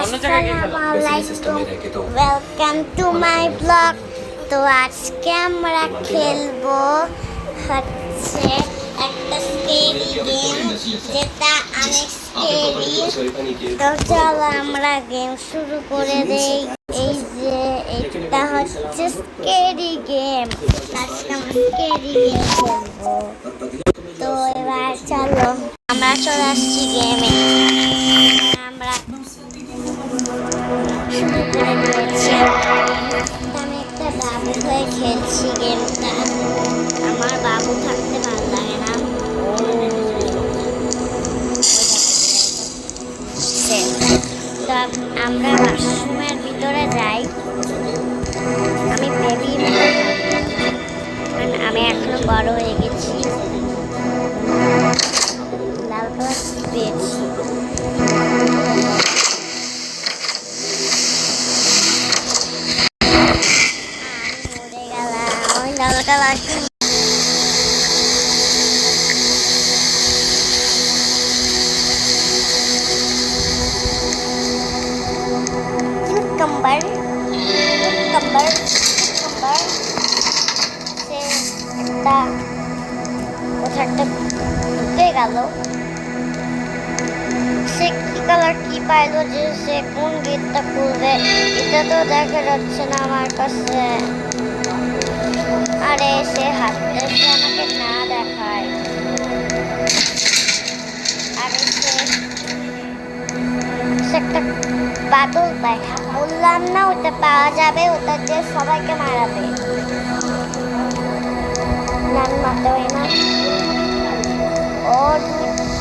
আসসালামু welcome to my blog. তো আজকে আমরা খেলবো হচ্ছে একটা স্কেরি গেম, যেটা অনেক স্কেরি। তো চলো আমরা গেম শুরু করে দেই। এই যে এটা হচ্ছে স্কেরি গেম, আজকে আমরা স্কেরি গেম খেলবো। তো এবার চলো আমরা চলে আসছি গেমে। আমরা শুরু করে দিয়েছি। আমি একটা বাবু হয়ে খেলছি গেমটা। আমার বাবু থাকতে ভালো লাগে না। তো আমরা ওয়াশরুমের ভিতরে যাই। আমি বেবি, আমি এখনো বড় হয়ে গেছি। লাল কালার পেয়েছি। Cucumber, cucumber, cucumber. সে একটা কোথাটা ঢুকে গেল। সে কি কালার কি পাইলো যে সে কোন গেটটা খুলবে, এটা তো দেখা যাচ্ছে না আমার কাছে। আরে সে হাতে আমাকে না দেখায়। আরে সে একটা বাদল পায়, বললাম না ওটা পাওয়া যাবে, ওটা দিয়ে সবাইকে মারাবে। আমি মারতে পারি না। ও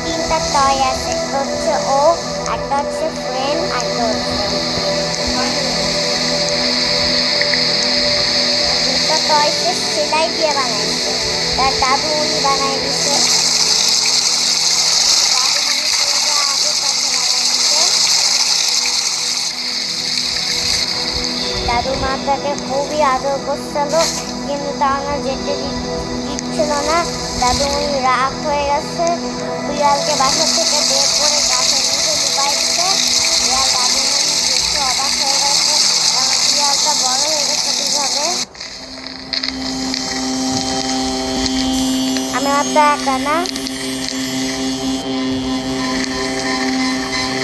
তিনটা টয় আছে, একটা হচ্ছে ও, একটা হচ্ছে ফ্রেন্ড, একটা দুটো টয় সে সেলাই দিয়ে বানাইছে। তার দাদু উনি বানাই দিচ্ছে। দাদু মা তাকে খুবই আদর করছিল, কিন্তু তা না যেতে দিচ্ছিল না। দাদু উনি রাগ হয়ে গেছে, বিড়ালকে বাসা থেকে বের করে গাছের নিচে লুকাই দিচ্ছে। বিড়াল দাদু মনি দেখে অবাক হয়ে গেছে, কারণ বিড়ালটা বড় হয়ে গেছে কিভাবে। আমি অত একা না,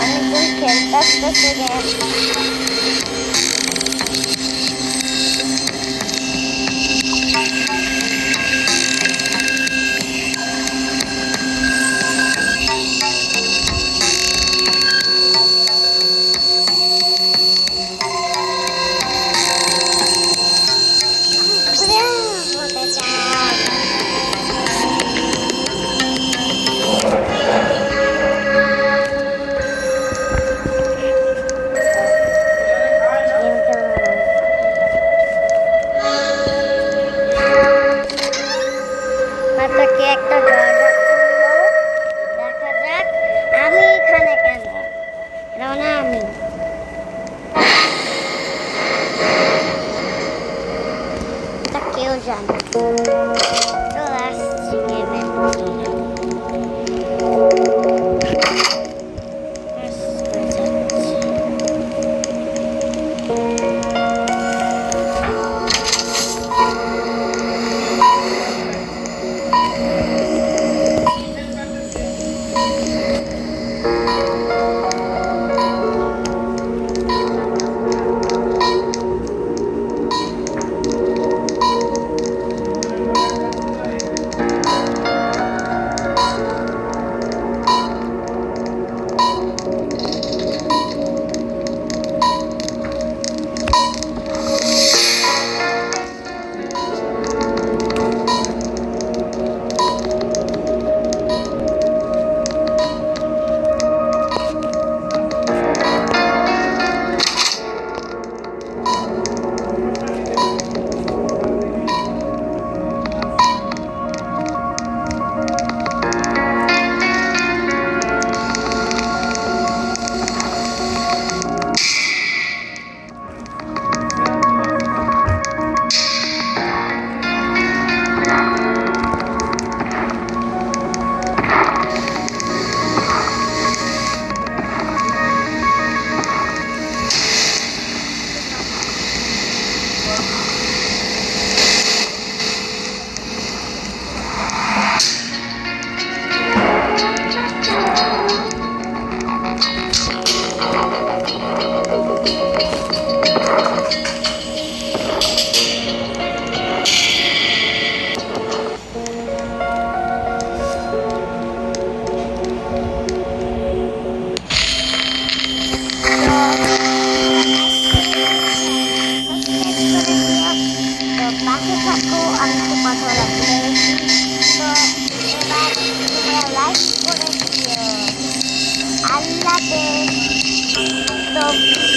অনেকজন খেলতে আসতেছে গেম। থাকো, আমি একটু কথা বলা ভুলে গেছি। তো এবার তোমরা লাইক করে